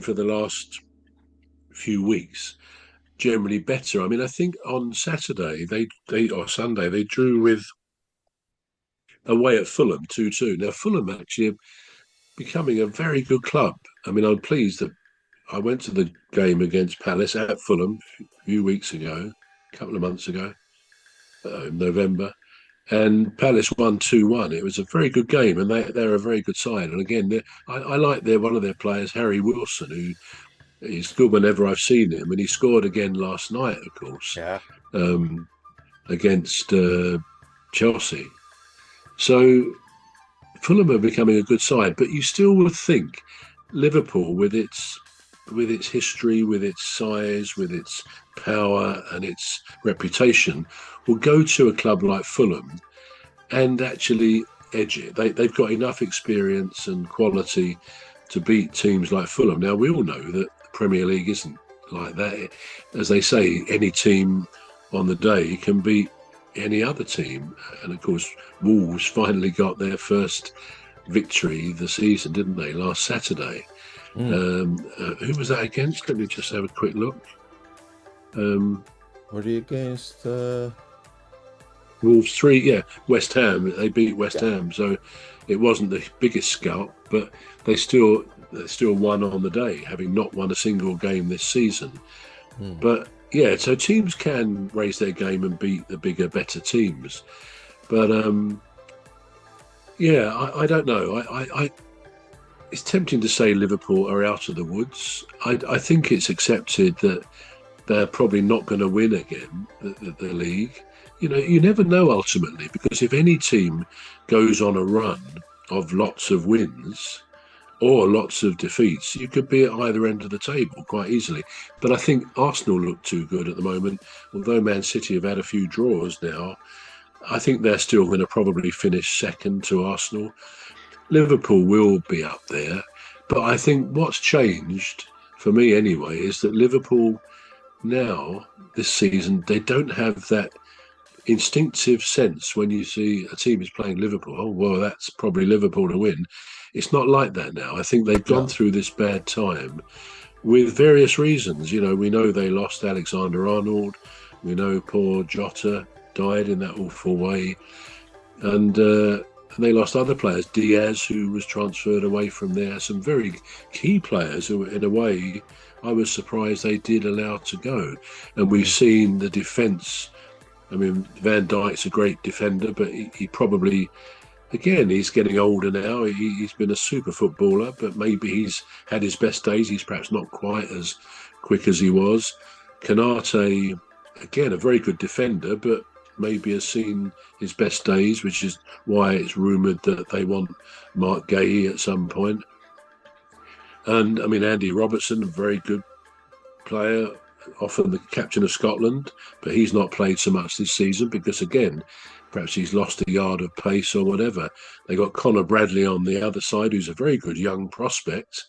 for the last few weeks generally better. I mean, I think on Saturday they or Sunday they drew with away at Fulham 2-2. Now Fulham actually are becoming a very good club. I mean, I'm pleased that I went to the game against Palace at Fulham a few weeks ago, a couple of months ago, in November, and Palace won 2-1. It was a very good game, and they're a very good side. And again, I like one of their players, Harry Wilson, who he's good whenever I've seen him, and he scored again last night, of course, Yeah. against Chelsea. So Fulham are becoming a good side, but you still would think Liverpool, with its history, with its size, with its power and its reputation, will go to a club like Fulham and actually edge it. They've got enough experience and quality to beat teams like Fulham. Now, we all know that the Premier League isn't like that. As they say, any team on the day can beat any other team. And of course, Wolves finally got their first victory of the season, didn't they, last Saturday? Who was that against? Let me just have a quick look. Were they against Wolves 3? Yeah, West Ham. They beat West Ham, so it wasn't the biggest scalp, but they still won on the day, having not won a single game this season. But yeah, so teams can raise their game and beat the bigger, better teams. But yeah, I don't know. It's tempting to say Liverpool are out of the woods. I think it's accepted that they're probably not going to win again, the league. You know, you never know ultimately, because if any team goes on a run of lots of wins or lots of defeats, you could be at either end of the table quite easily. But I think Arsenal look too good at the moment. Although Man City have had a few draws now, I think they're still going to probably finish second to Arsenal. Liverpool will be up there, but I think what's changed, for me anyway, is that Liverpool now, this season, they don't have that instinctive sense when you see a team is playing Liverpool. Oh, well, that's probably Liverpool to win. It's not like that now. I think they've gone through this bad time with various reasons. You know, we know they lost Alexander-Arnold. We know poor Jota died in that awful way. And they lost other players. Diaz, who was transferred away from there. Some very key players who, in a way, I was surprised they did allow to go. And we've seen the defence. I mean, Van Dijk's a great defender, but he probably, again, he's getting older now. He's been a super footballer, but maybe he's had his best days. He's perhaps not quite as quick as he was. Kanate, again, a very good defender, but maybe has seen his best days, which is why it's rumoured that they want Mark Gahey at some point. And, I mean, Andy Robertson, a very good player, often the captain of Scotland, but he's not played so much this season because, again, perhaps he's lost a yard of pace or whatever. They got Conor Bradley on the other side, who's a very good young prospect.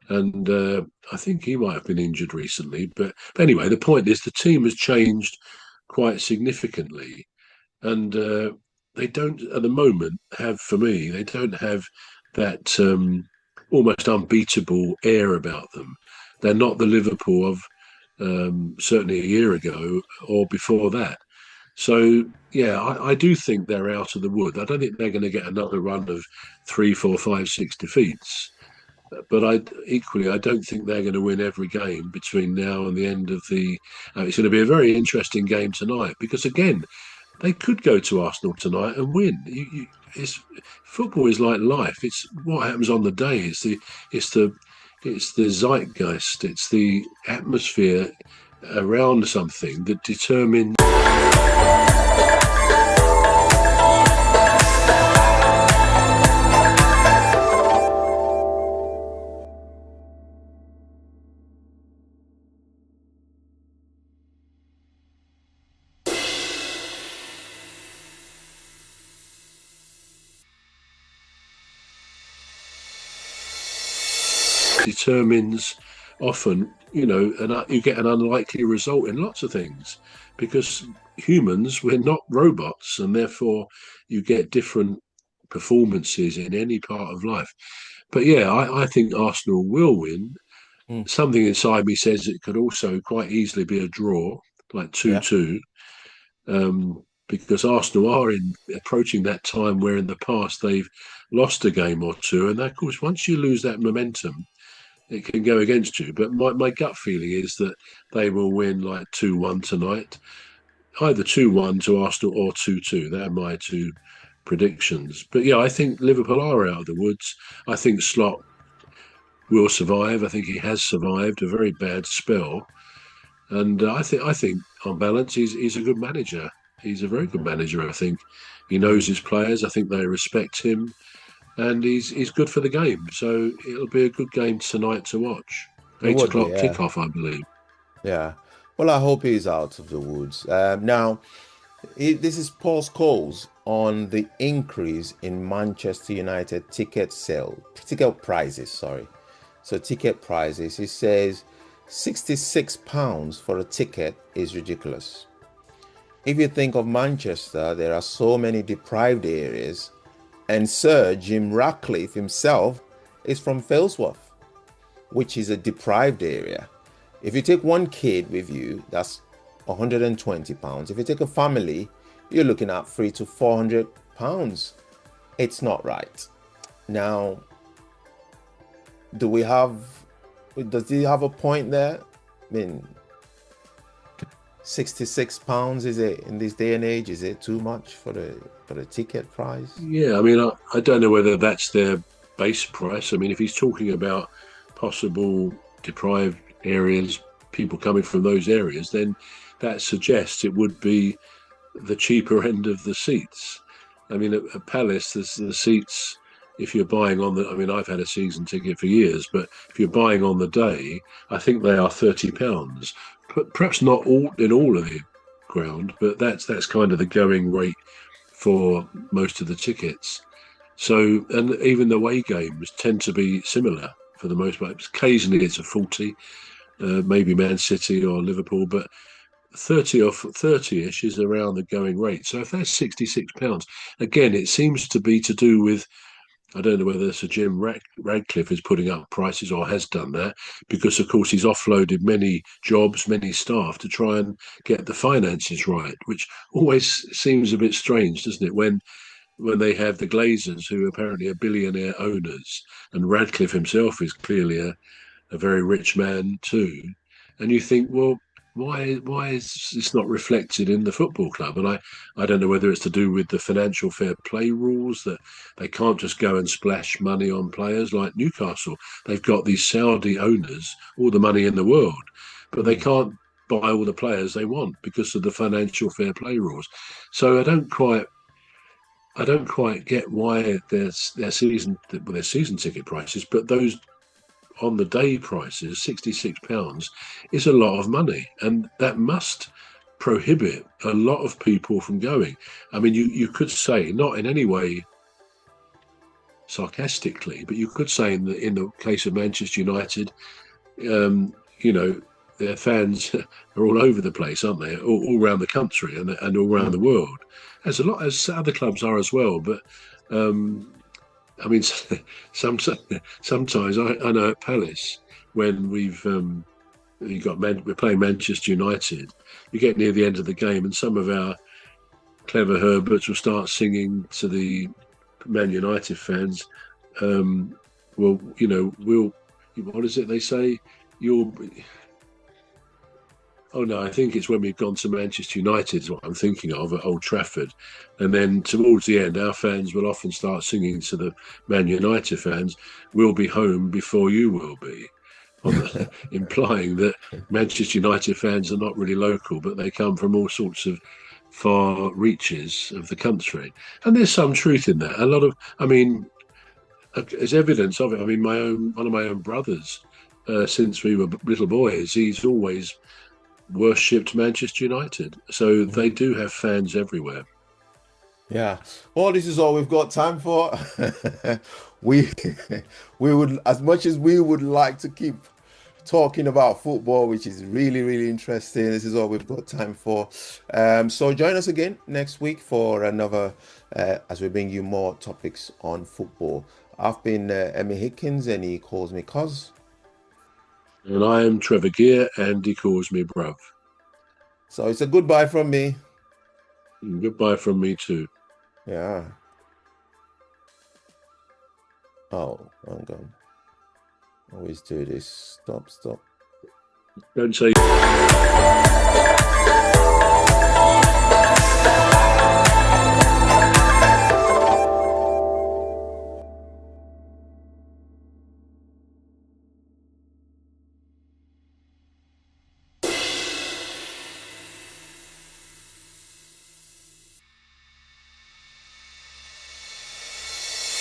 And I think he might have been injured recently. But anyway, the point is the team has changed quite significantly. And they don't, at the moment, have, for me, they don't have that almost unbeatable air about them. They're not the Liverpool of certainly a year ago or before that. So, yeah, I do think they're out of the wood. I don't think they're going to get another run of 3, 4, 5, 6 defeats. But I don't think they're going to win every game between now and the end of the... it's going to be a very interesting game tonight because, again, they could go to Arsenal tonight and win. Football is like life. It's what happens on the day. It's the zeitgeist. It's the atmosphere around something that determines... often, you know, and you get an unlikely result in lots of things because humans, we're not robots, and therefore you get different performances in any part of life. But yeah, I think Arsenal will win. something inside me says it could also quite easily be a draw, like Yeah. 2-2, because Arsenal are approaching that time where in the past they've lost a game or two. And of course, once you lose that momentum, it can go against you. But my gut feeling is that they will win like 2-1 tonight, either 2-1 to Arsenal or 2-2. They're my two predictions. But yeah, I think Liverpool are out of the woods. I think Slot will survive. I think he has survived a very bad spell. And I think on balance, he's a good manager. He's a very good manager. I think he knows Mm. his players. I think they respect him, and he's good for the game. So it'll be a good game tonight to watch. It Eight would be, o'clock yeah. kickoff, I believe. Yeah. Well, I hope he's out of the woods. Now, this is Paul Scholes on the increase in Manchester United ticket prices, sorry. So ticket prices, he says £66 for a ticket is ridiculous. If you think of Manchester, there are so many deprived areas, and Sir Jim Ratcliffe himself is from Failsworth, which is a deprived area. If you take one kid with you, that's £120. If you take a family, you're looking at £300 to £400. It's not right. Now, does he have a point there? I mean, £66, is it in this day and age? Is it too much for the ticket price? Yeah, I mean, I don't know whether that's their base price. I mean, if he's talking about possible deprived areas, people coming from those areas, then that suggests it would be the cheaper end of the seats. I mean, at Palace, there's the seats. If you're buying on the, I mean, I've had a season ticket for years, but if you're buying on the day, I think they are £30. Perhaps not all in all of the ground, but that's kind of the going rate for most of the tickets. So, and even the away games tend to be similar for the most part. Occasionally, it's a 40, maybe Man City or Liverpool, but 30 or 30-ish is around the going rate. So if that's £66, again, it seems to be to do with, I don't know whether Sir Jim Radcliffe is putting up prices or has done that, because of course he's offloaded many jobs, many staff to try and get the finances right, which always seems a bit strange, doesn't it? When they have the Glazers, who apparently are billionaire owners, and Radcliffe himself is clearly a very rich man too. And you think, well, why is this not reflected in the football club? And I don't know whether it's to do with the financial fair play rules, that they can't just go and splash money on players like Newcastle. They've got these Saudi owners, all the money in the world, but they Mm. can't buy all the players they want because of the financial fair play rules. So I don't quite get why their season ticket prices, but those on the day prices, £66 is a lot of money, and that must prohibit a lot of people from going. I mean, you could say, not in any way sarcastically, but you could say in the case of Manchester United, you know, their fans are all over the place, aren't they? All around the country and all around the Mm. world, as a lot as other clubs are as well. But I mean, sometimes I know at Palace when we're playing Manchester United, you get near the end of the game, and some of our clever Herberts will start singing to the Man United fans. Well, what is it they say? You'll Oh no, I think it's when we've gone to Manchester United is what I'm thinking of at Old Trafford. And then towards the end, our fans will often start singing to the Man United fans, "We'll be home before you will be," implying that Manchester United fans are not really local, but they come from all sorts of far reaches of the country. And there's some truth in that. I mean, as evidence of it, I mean, one of my own brothers, since we were little boys, he's always worshipped Manchester United. So they Mhm. do have fans everywhere. Yeah. Well, this is all we've got time for. we we would, as much as we would like to keep talking about football, which is really, really interesting. This is all we've got time for. So join us again next week for another, as we bring you more topics on football. I've been Emmy Hikins, and he calls me Cos. And I am Trevor Gear, and he calls me bruv. So it's a goodbye from me. And goodbye from me too. Yeah. Oh, hang on. Always do this. Stop. Don't say.